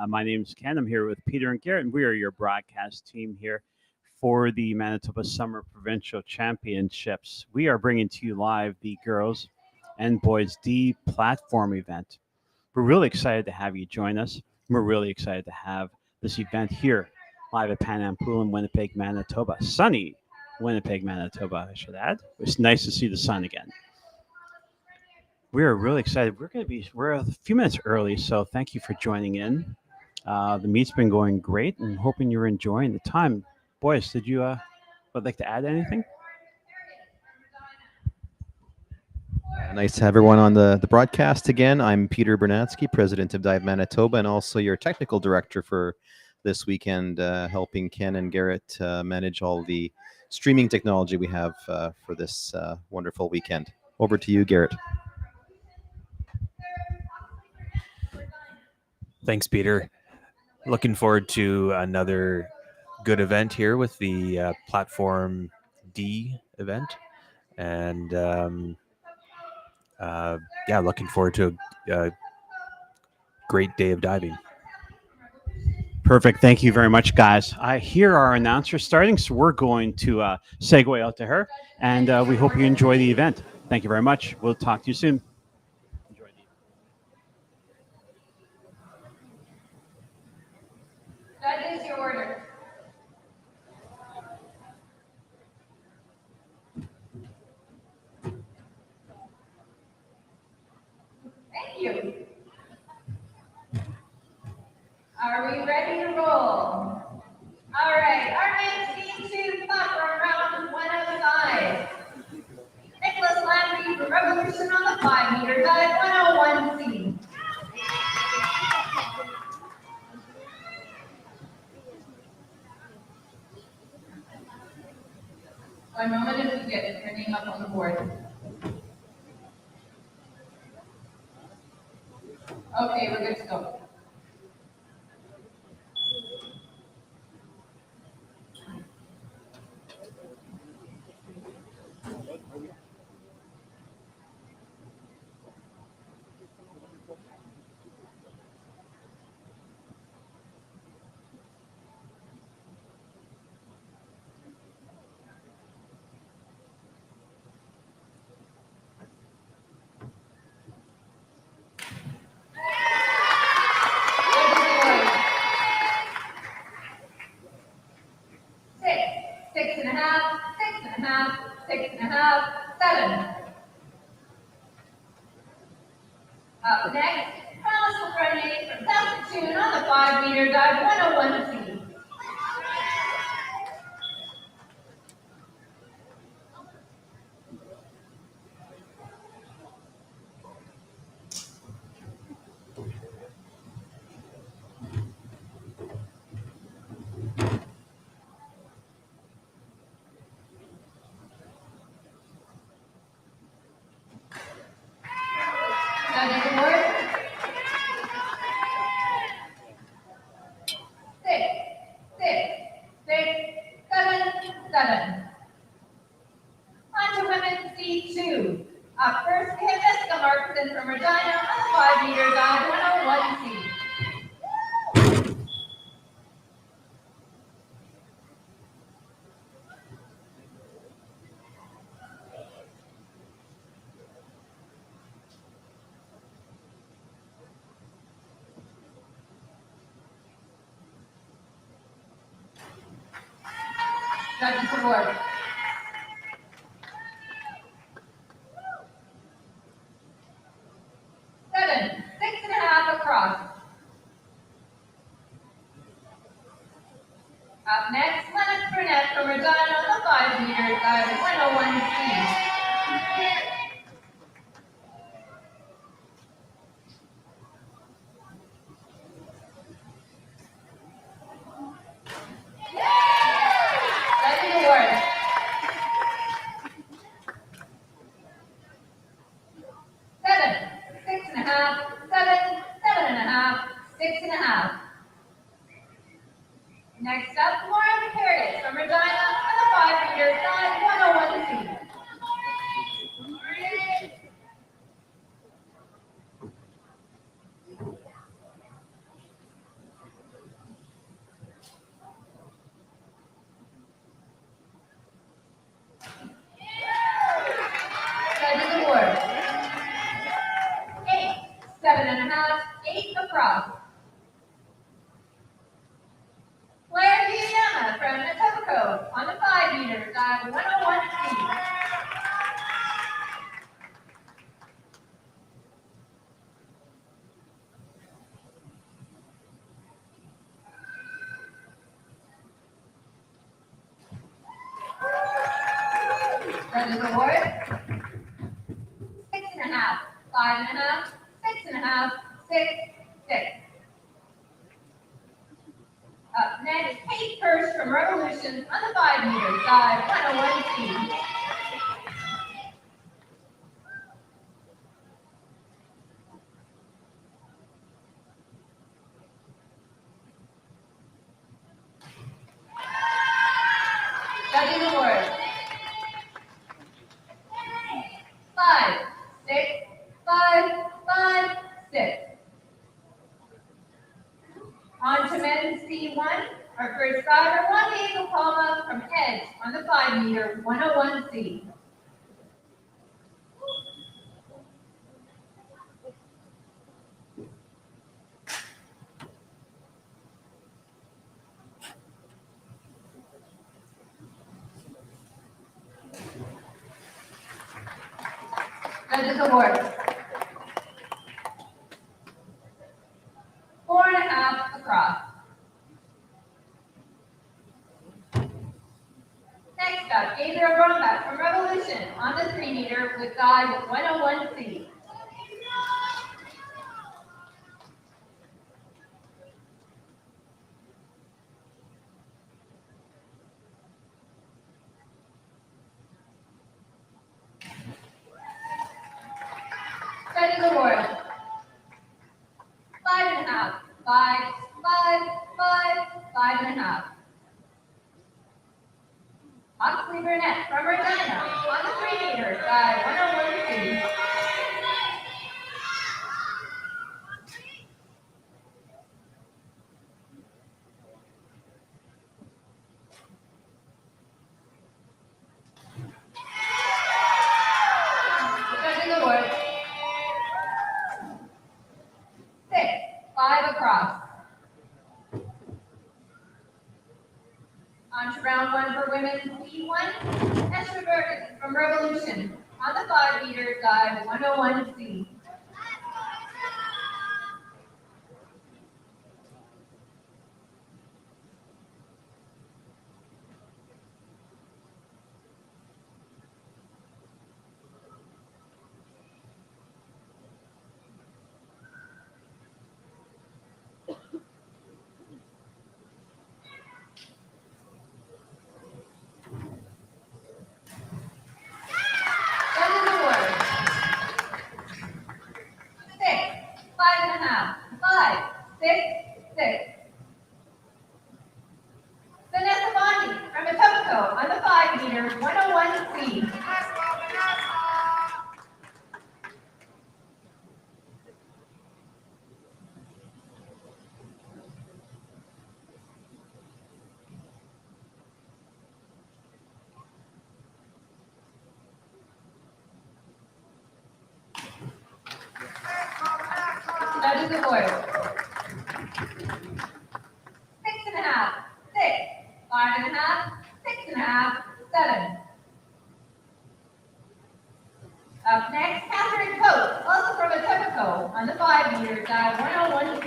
My name is Ken. I'm here with Peter and Garrett, and we are your broadcast team here for the Manitoba Summer Provincial Championships. We are bringing to you live the girls and boys D platform event. We're really excited to have you join us. We're really excited to have this event here live at Pan Am Pool in Winnipeg, Manitoba. Sunny Winnipeg, Manitoba, I should add. It's nice to see the sun again. We are really excited. We're a few minutes early, so thank you for joining in. The meet's been going great, and hoping you're enjoying the time. Boys, did you would like to add anything? Nice to have everyone on the broadcast again. I'm Peter Bernatsky, president of Dive Manitoba, and also your technical director for this weekend, helping Ken and Garrett manage all the streaming technology we have for this wonderful weekend. Over to you, Garrett. Thanks, Peter. Looking forward to another good event here with the Platform D event. And looking forward to a great day of diving. Perfect. Thank you very much, guys. I hear our announcer starting, so we're going to segue out to her, and we hope you enjoy the event. Thank you very much. We'll talk to you soon. That is your order. Thank you. Are we ready to roll? All right, our next team to platform round 1 of 5. Nicholas Lambie for Revolution on the 5-meter dive, 101C. One moment as we get your name up on the board. Okay, we're good to go. Six and a half, 7. Up next, Thomas Lefrenier from Saskatoon on the 5-meter dive, 101C. On to women's C2. Up first, we have Jessica Markson from Regina on the 5-meter dive, 101C. Judges award. Seven, 6.5 across. Up next, Lennox Burnett from Regina on the 5-meter dive, 101C. Judges award. Seven, 6.5, 7, 7.5, 6.5. Next up, Lauren Harris from Regina on the 5-meter dive, 101C. Etobicoke on the 5 meter, dive 101C. Judges award 6.5, 5.5, 6.5, 6, 6. Up next, Kate Kirsch from Revolution on the 5 meter, dive 101C. Judges award 5, 6, 5, 5, 6. On to men's C1, our first diver, Juan Diego Palma from Edge on the 5 meter, 101C. Judges award 4.5 across. Next up, Gabriel Rombach from Revolution on the 3 meter with dive 101C. Judges award 5.5, 5, 5, 5, 5.5. Oxley Burnett from Regina on the 3 meter, dive 101C. Judges award 6, 5 across. On to round 1 for women's C1, Esther Burton from Revolution on the 5 meter, dive 101C. Judges award 6, 5.5, 5, 6, 6. Vanessa Bondi from Etobicoke on the 5 meter, 101C. Judges award 6.5, 6, 5.5, 6.5, 7. Up next, Catherine Coates, also from Etobicoke on the 5 meter, dive 101C.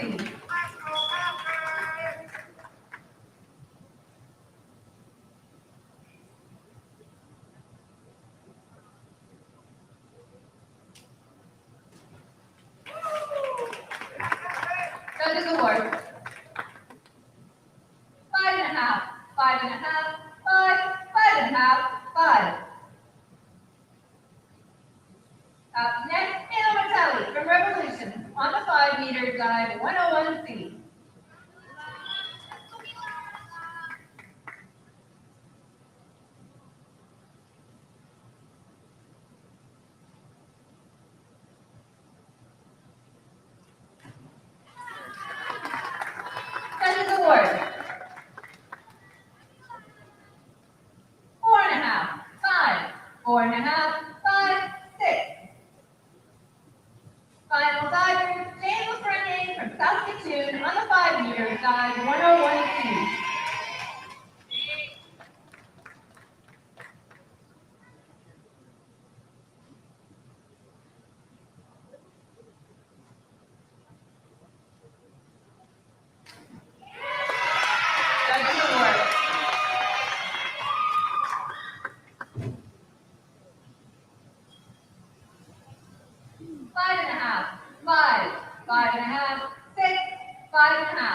Judges award 5.5, 5.5, 5, 5.5, 5. Up next, Anna Martelli from Revolution on the 5 meter, dive 101C. Judges award 4.5, 5, 4.5, 5, 6. Final diver, James Lafreniere from Saskatoon on the 5 meter, dive 101C.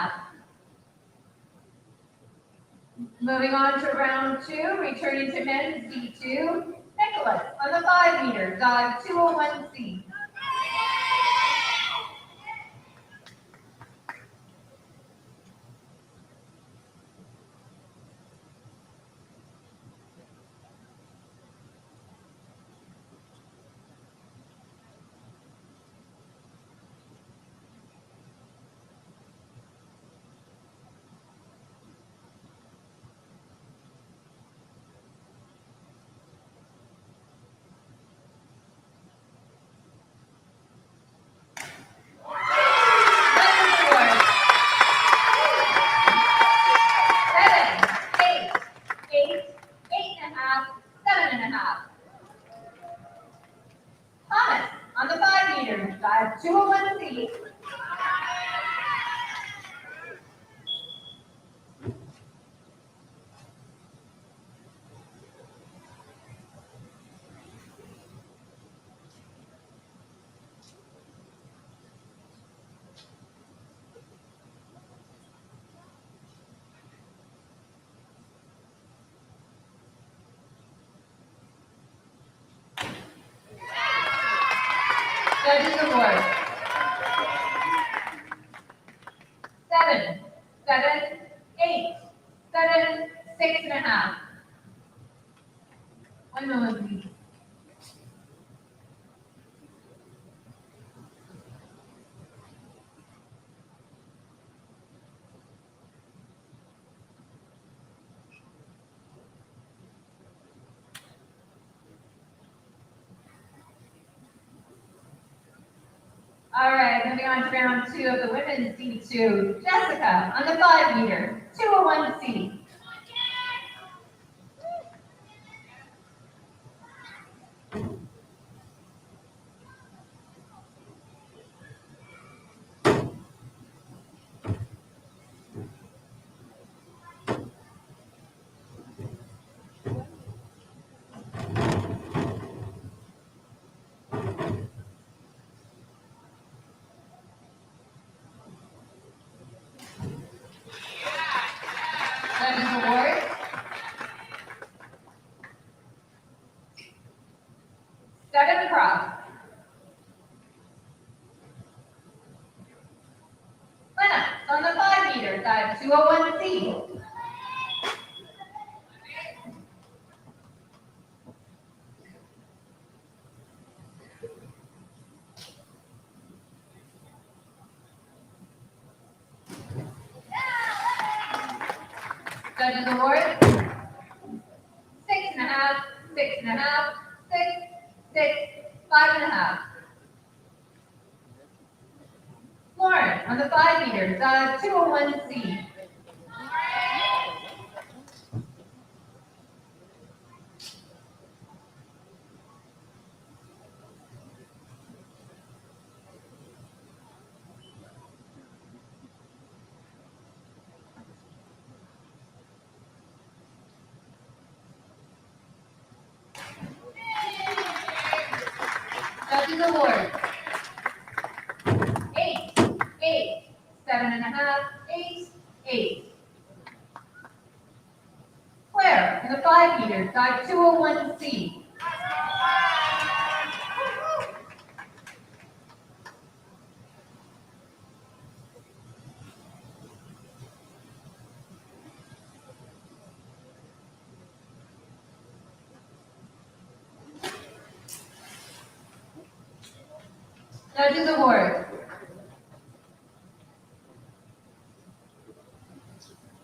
half. Moving on to round 2, returning to men's D2, Nicholas on the 5 meter, dive 201C. Thomas on the 5 meter, dive 201C. Judges award. 7, 7, 8, 7, 6.5. 1 moment, please. All right, moving on to round 2 of the women's D2. Jessica on the 5 meter, 201C. Judges award. 7 across. Lena on the 5 meter, dive 201C. Judges award. 6.5, 6.5, 6, 6, 5.5. Lauren on the 5 meter, dive 201C. Judges award. 8, 8, 7.5, 8, 8. Claire in the 5 meter, dive 201C. Judges award.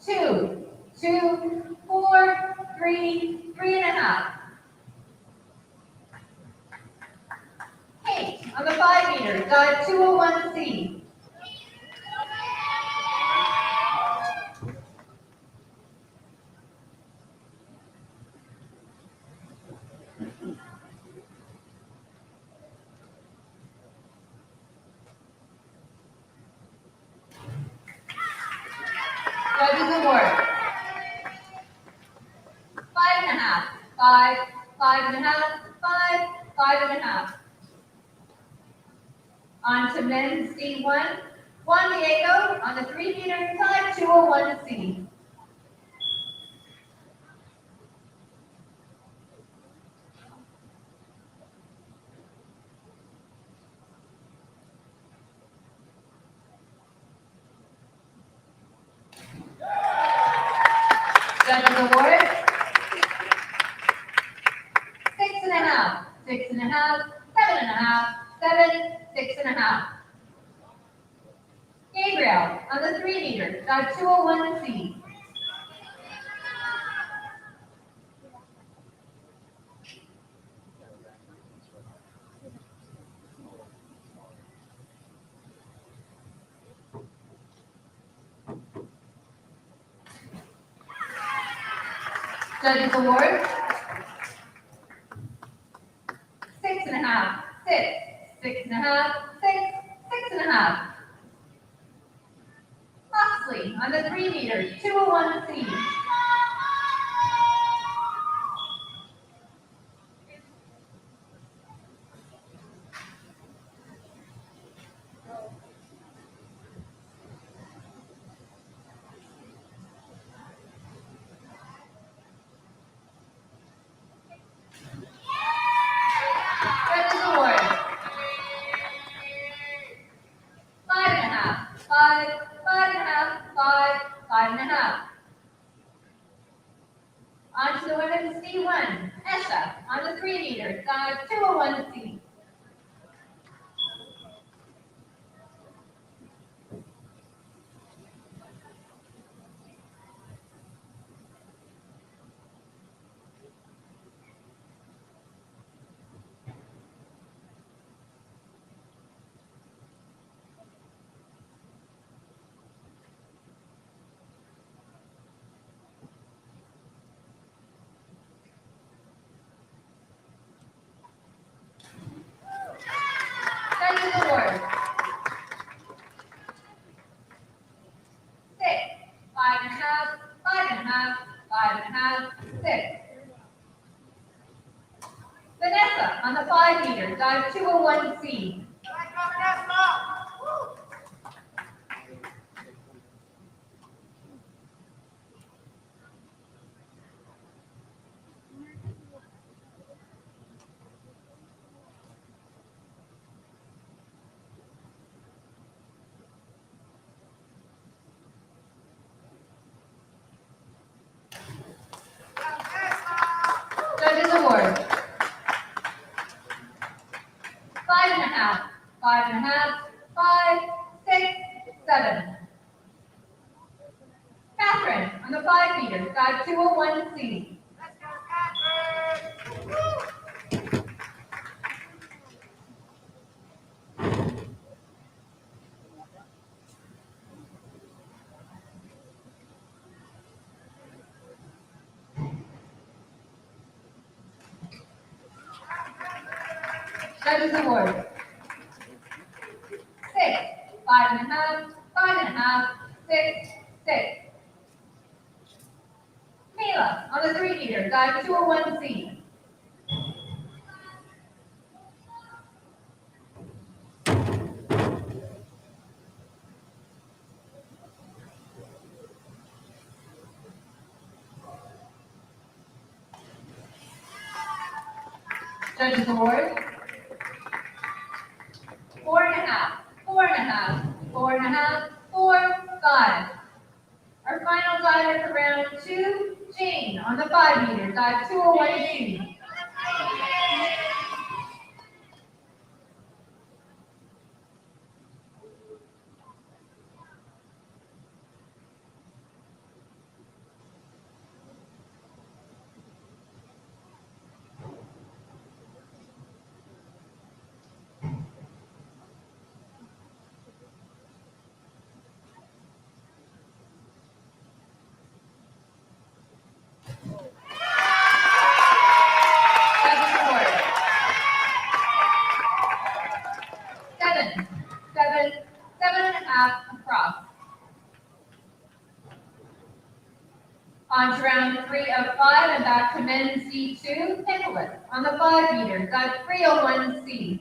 2, 2, 4, 3, 3.5. Kate on the 5 meter, dive 201C. Judges award. 5.5, 5, 5.5, 5, 5.5. On to men's D1, Juan Diego on the 3-meter dive 201C. Judges award 6.5, 6.5, 7.5, 7, 6.5. Gabriel on the 3-meter dive 201C. Judges award 6.5, 6, 6.5, 6, 6.5. Oxley on the 3-meter 201C. Judges award 5.5, 5, 5.5, 5, 5.5. On to the women's C1, Esha on the 3-meter dive 201C. Judges award 6, 5.5, 5.5, 5.5, 6. Vanessa on the 5-meter dive 201C. Judges award 5.5, 5.5, 5, 6, 7. Catherine on the 5-meter dive 201C. Judges award 6, 5.5, 5.5, 6, 6. Kayla on the 3-meter dive 201C. Judges award 4.5, 4.5, 4.5, 4, 5. Our final diver for round 2, Jane on the 5-meter dive 201C. Judges award 7, 7, 7.5 across. On to round 3 of 5 and back to men's C2, Nicholas on the 5-meter dive 301C.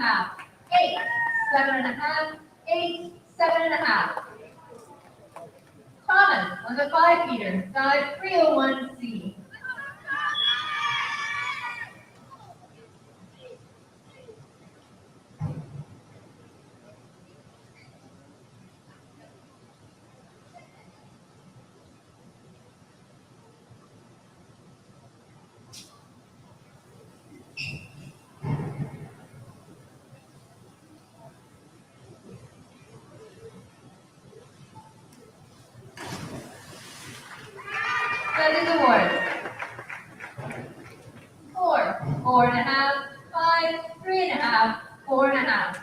half, 8, 7.5, 8, 7.5. Thomas on the 5 meter, dive 301C. Judges award. 4, 4.5, 5, 3.5, 4.5.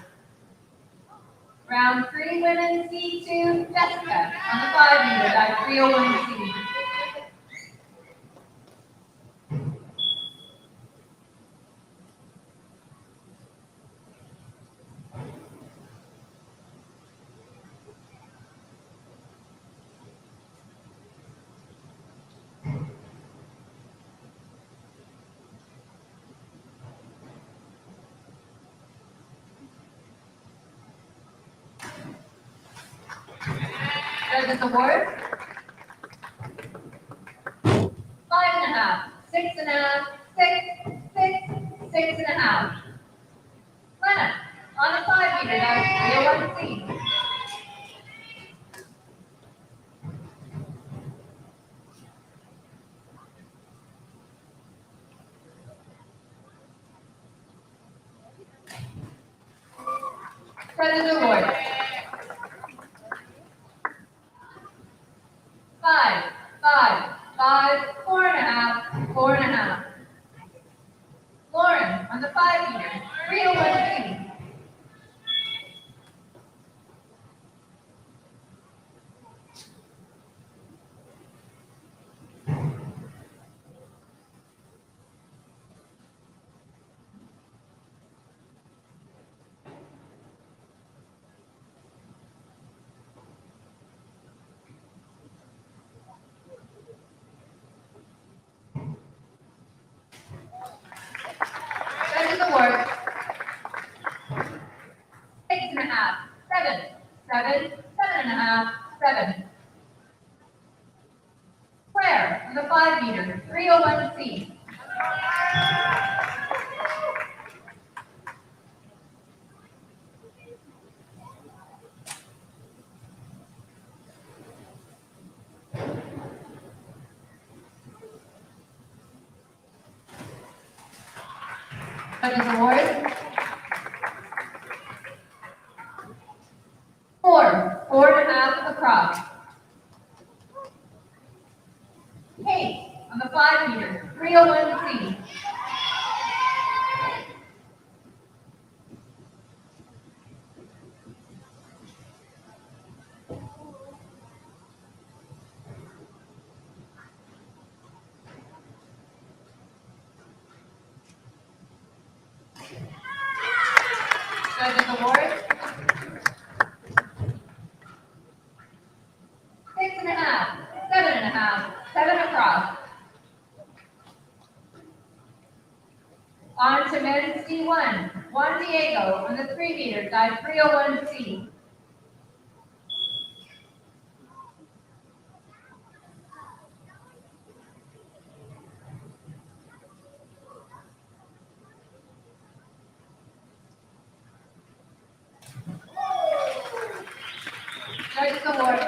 Round 3, women C2, Jessica on the 5 meter, dive 301C. Judges award. 5.5, 6.5, 6, 6, 6.5. Lena on the 5 meter, dive 301C. Judges award. 5, 5, 5, 4.5, 4.5. Lauren on the 5 meter, 301C. Judges award. 6.5, 7, 7, 7.5, 7. Claire on the 5 meter, 301C. Judges award. 4, 4.5 across. Kate on the 5 meter, 301C. Judges award. 6.5, 7.5, 7 across. On to men's D1, Juan Diego on the 3 meter, dive 301C. Judges award.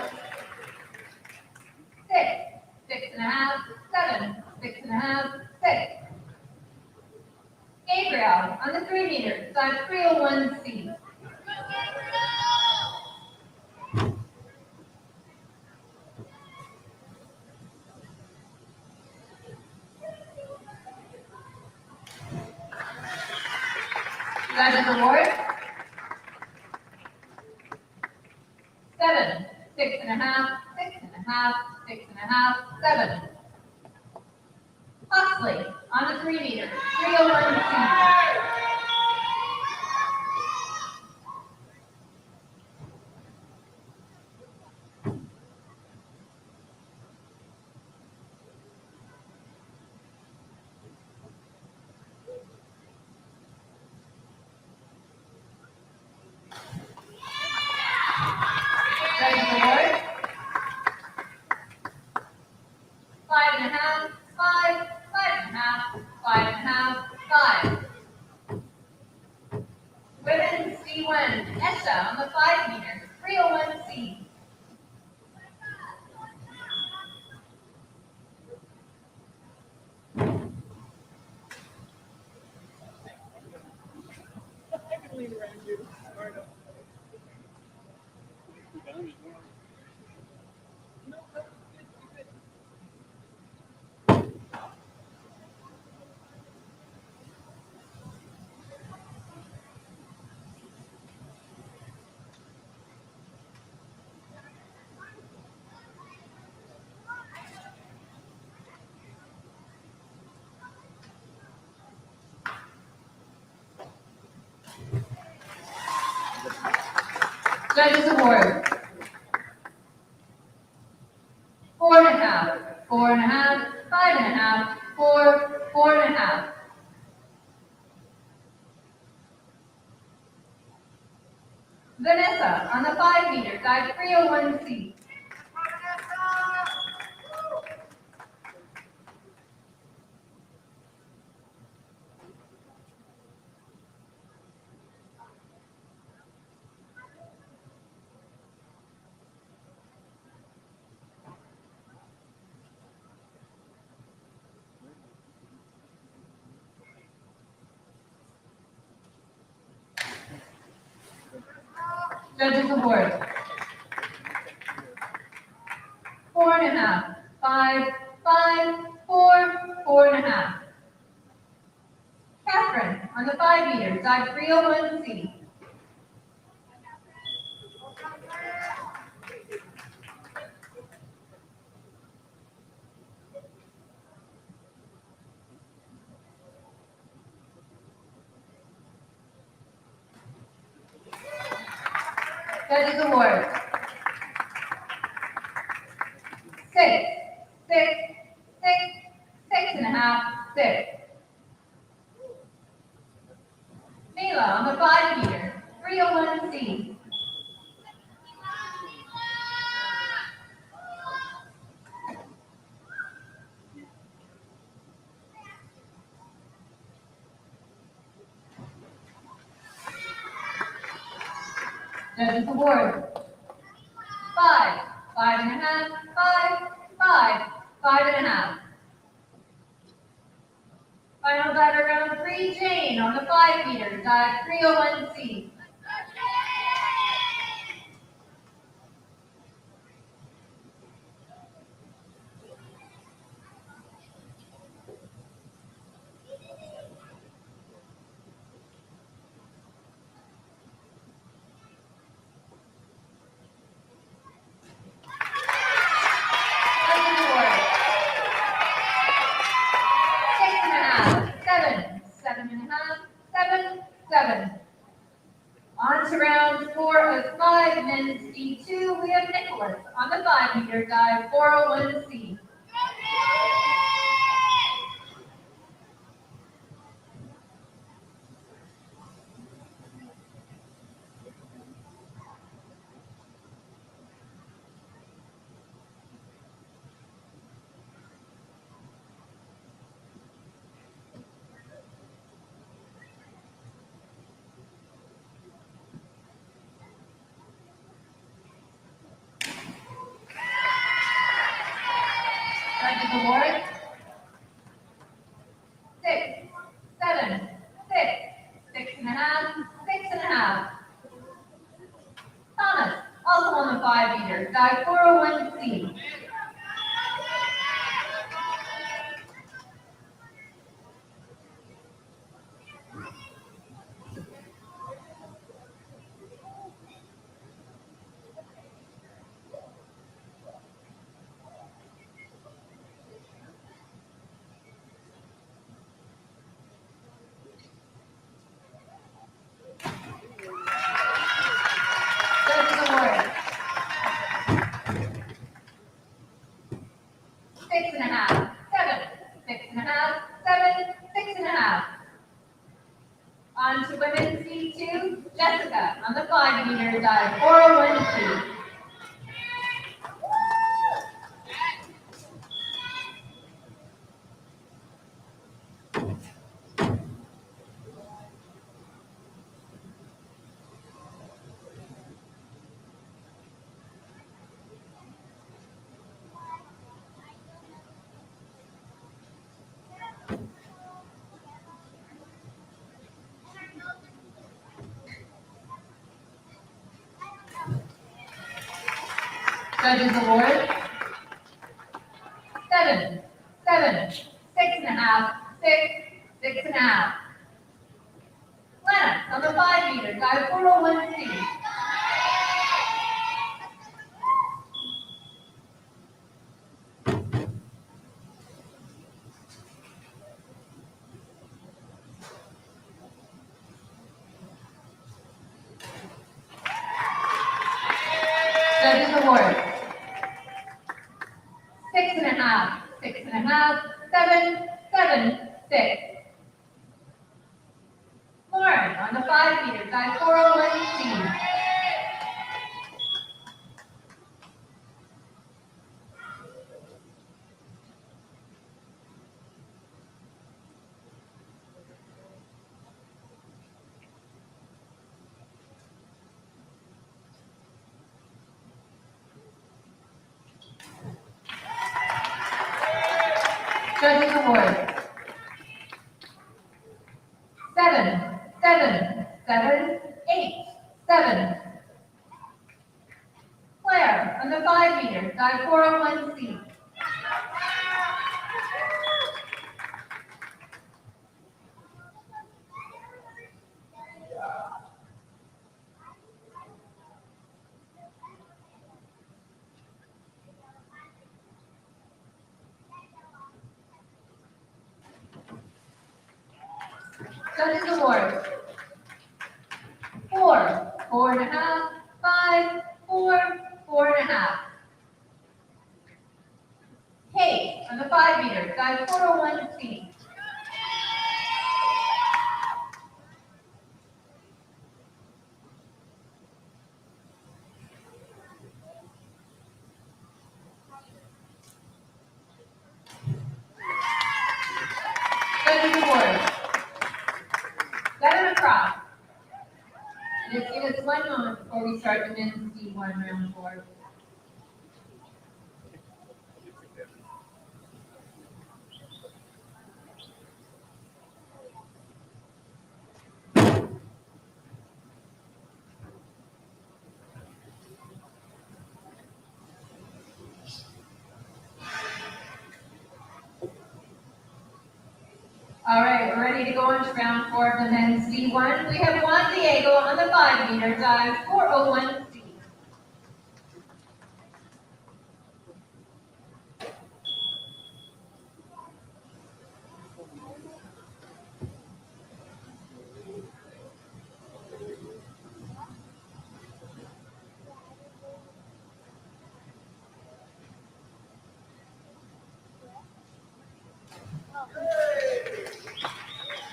6, 6.5, 7, 6.5, 6. Gabriel on the 3 meter, dive 301C. Judges award. 7, 6.5, 6.5, 6.5, 7. Huxley on the 3 meter, 301C. Judges award. 5.5, 5, 5.5, 5.5, 5. Women's D1, Esha on the 5 meter, 301C. Judges award. 4.5, 4.5, 5.5, 4, 4.5. Vanessa on the 5 meter, dive 301C. Judges award. 4.5, 5, 5, 4, 4.5. Catherine on the 5 meter, dive 301C. Judges award. 6, 6, 6, 6.5, 6. Mila on the 5 meter, 301C. Judges award. 5, 5.5, 5, 5, 5.5. Final dive round 3, Jane on the 5 meter, dive 301C. Judges award. 6.5, 7, 7.5, 7, 7. On to round 4 of 5, men's D2, we have Nicholas on the 5 meter, dive 401C. Judges award. 6, 7, 6, 6.5, 6.5. Thomas, also on the 5 meter, dive 401C. Judges award. 6.5, 7, 6.5, 7, 6.5. On to women's D2, Jessica on the 5 meter, dive 401C. Judges award 7, 7, 6.5, 6, 6.5. Lennox on the 5 meter, dive 401C. Judges award 6.5, 6.5, 7, 7, 6. Lauren on the 5 meter, dive 401C. Judges award 7, 7, 7, 8, 7. Claire on the 5 meter, dive 401C. Judges award 4, 4.5, 5, 4, 4.5. Kate on the 5 meter, dive 401C. Judges award 7 across. Just give us 1 moment before we start the men's D1 round 4. All right, we're ready to go into round 4 of the men's D1. We have Juan Diego on the 5 meter, dive 401C.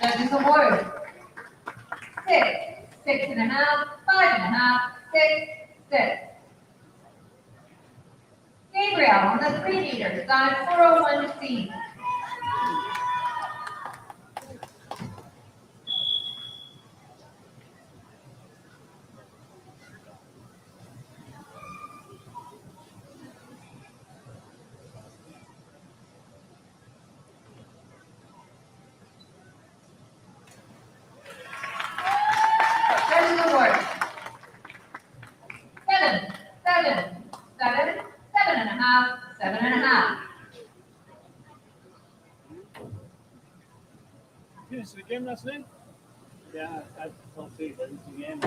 Judges award 6, 6.5, 5.5, 6, 6. Gabriel on the 3 meter, dive 401C. Judges award 7, 7, 7, 7.5, 7.5. Finished the game last night? Yeah, I don't see it, but it's the game. I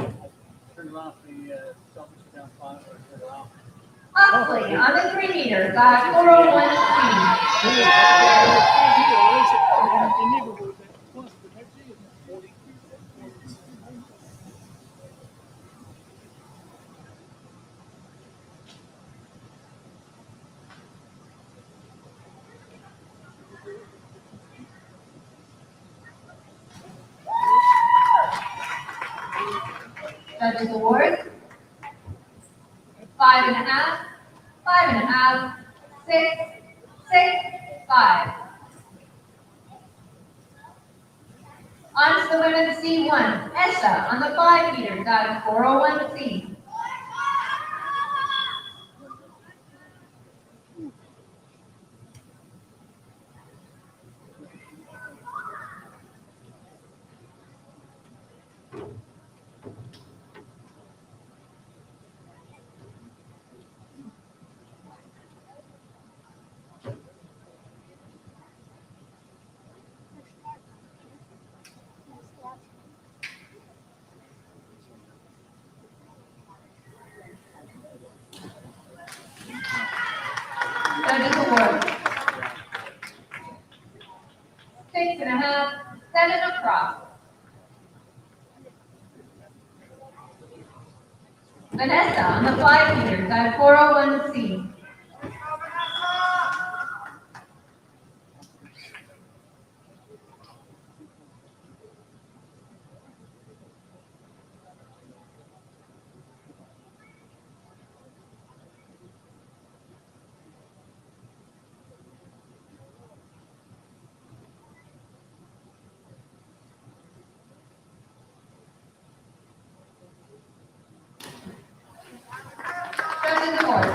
turned off the Celtics down 5 or turned it off. Oxley on the 3 meter, dive 401C. Judges award 5.5, 5.5, 6, 6, 5. On to the women's C1. Esha on the 5 meter, dive 401C. Vanessa on the 5 meters at 401C. Judges award.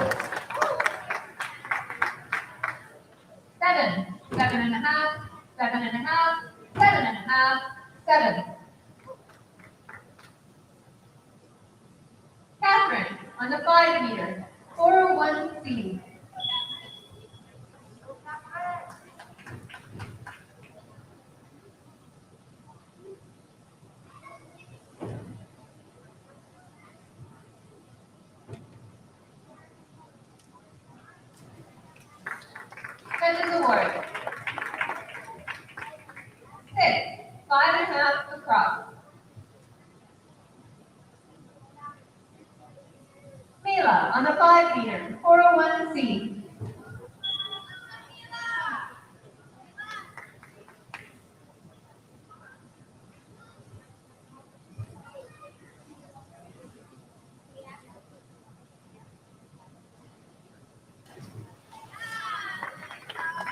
7, 7.5, 7.5, 7.5, 7. Catherine on the 5 meter, 401C. Judges award. 6, 5.5 across. Mila on the 5 meter, 401C.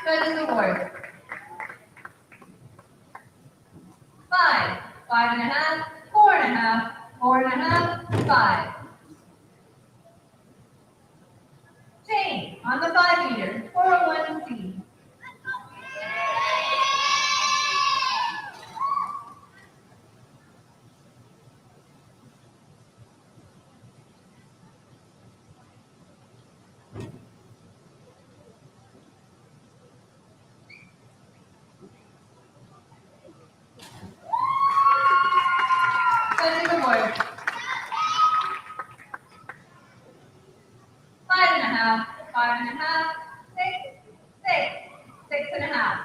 Judges award. 5, 5.5, 4.5, 4.5, 5. Jane on the 5 meter, 401C. Judges award. 5.5, 5.5, 6, 6, 6.5.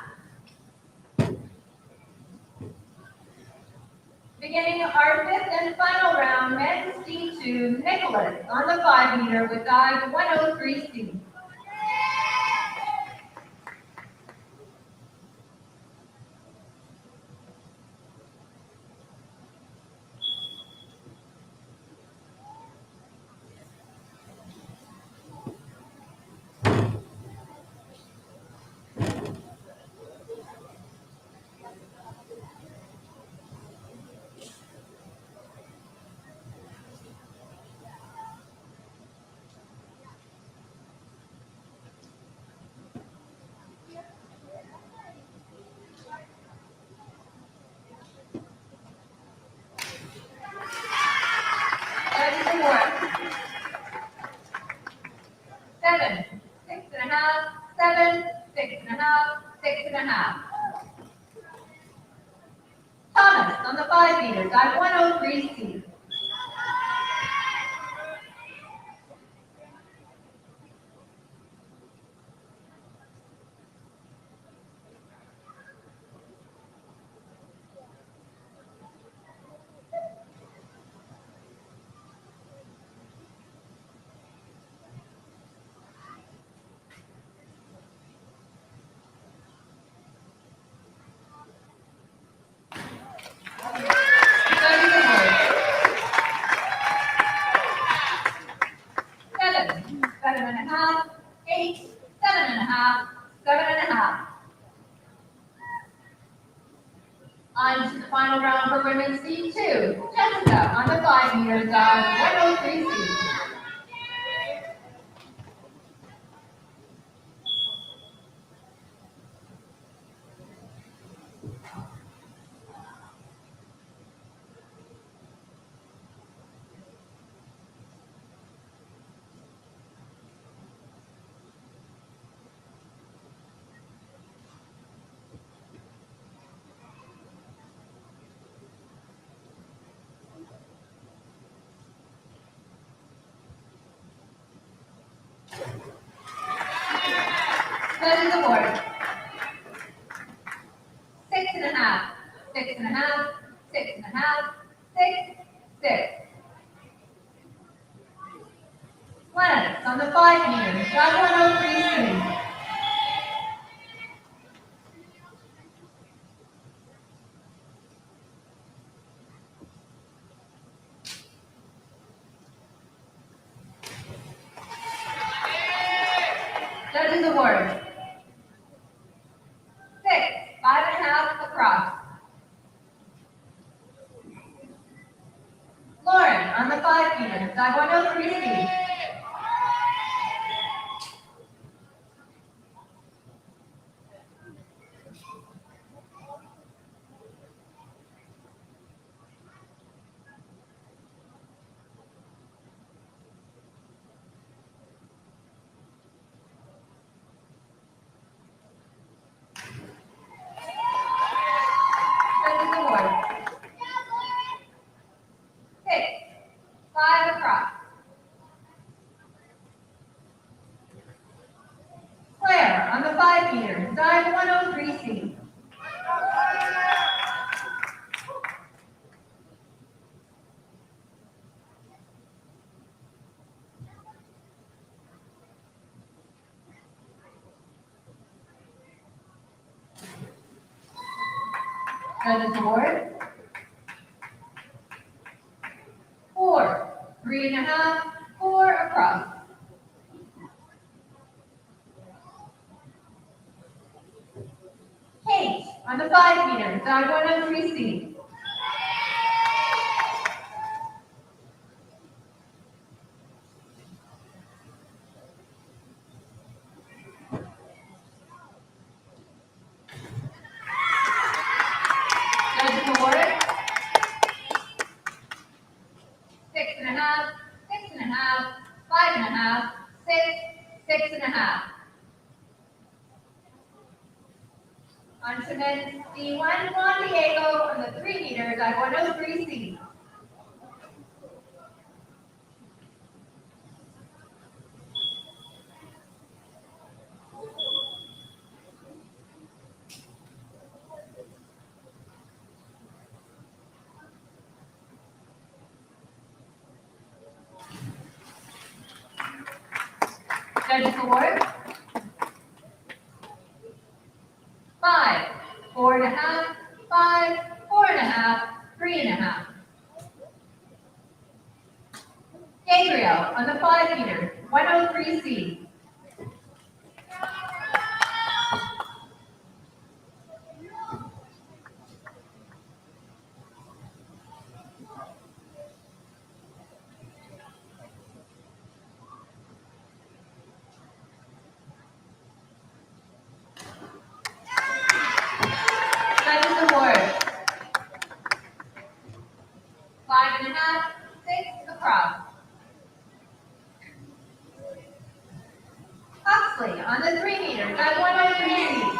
Beginning our 5th and final round, men's D2, Nicholas on the 5 meter with dive 103C. Judges award. 7, 6.5, 7, 6.5, 6.5. Thomas on the 5 meter, dive 103C. Judges award. 7, 7.5, 8, 7.5, 7.5. On to the final round for women's D2. Jessica on the 5 meter, dive 103C. Judges award. 6.5, 6.5, 6.5, 6, 6. Lennox on the 5 meters, dive 103C. Judges award. 6, 5.5 across. Lauren on the 5 meters, dive 103C. Judges award. 6, 5 across. Claire on the 5 meters, dive 103C. Judges award. 4, 3.5, 4 across. Kate on the 5 meters, dive 103C. Judges award. 6.5, 6.5, 5.5, 6, 6.5. On to men's D1, Juan Diego on the 3 meters, dive 103C. Judges award. 5, 4.5, 5, 4.5, 3.5. Gabriel on the 5 meters, 103C. Judges award. 5.5, 6 across. Huxley on the 3 meters, dive 103C.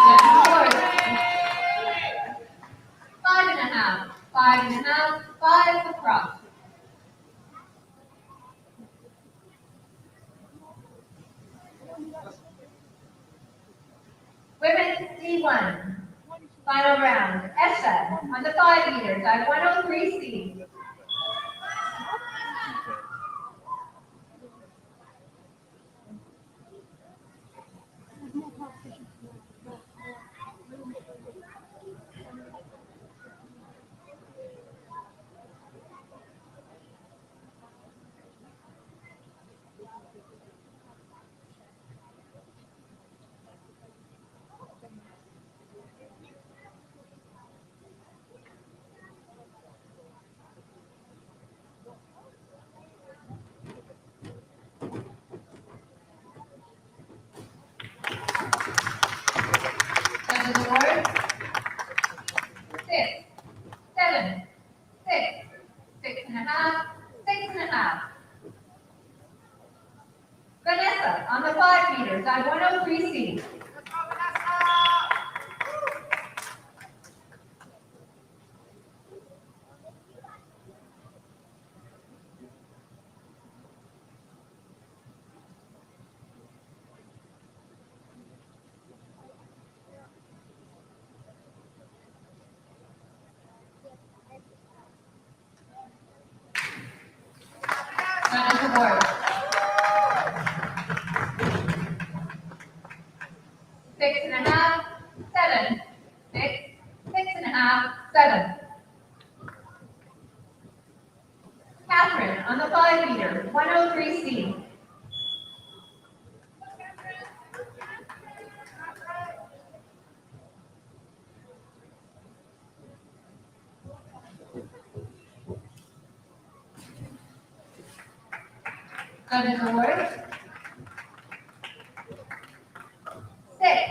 Judges award. 5.5, 5.5, 5 across. Women's D1. Final round. Esha on the 5 meters, dive 103C. Judges award. 6, 7, 6, 6.5, 6.5. Vanessa on the 5 meters, dive 103C. 5-meter, 103C. Judges award. 6,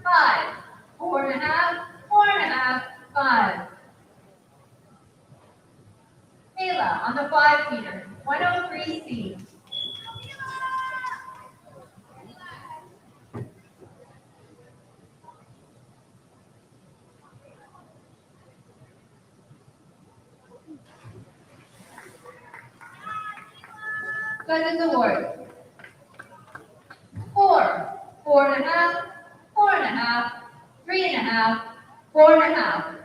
5, 4.5, 4.5, 5. Kayla on the 5-meter, 103C. Judges award. 4, 4.5, 4.5, 3.5, 4.5.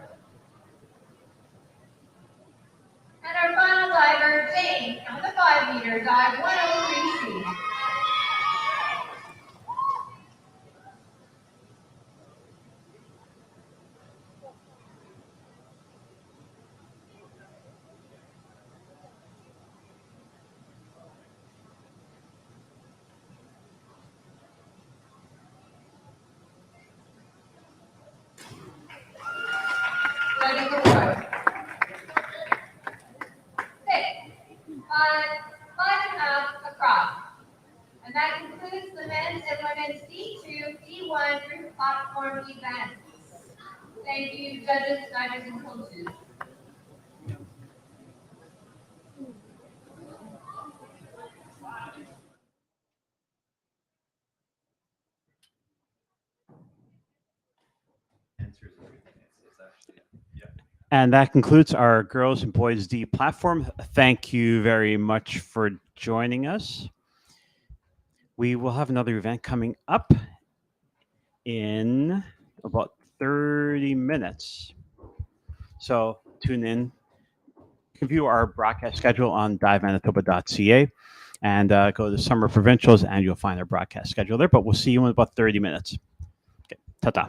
And our final diver, Jane, on the 5-meter dive, 103C. Judges award. 6, 5, 5.5 across. And that concludes the men's and women's D2, D1 group platform events. Thank you, judges, divers, and coaches. And that concludes our Girls and Boys D platform. Thank you very much for joining us. We will have another event coming up in about 30 minutes. So tune in. You can view our broadcast schedule on divemanitoba.ca and go to Summer Provincials and you'll find our broadcast schedule there. But we'll see you in about 30 minutes. Okay, ta-ta.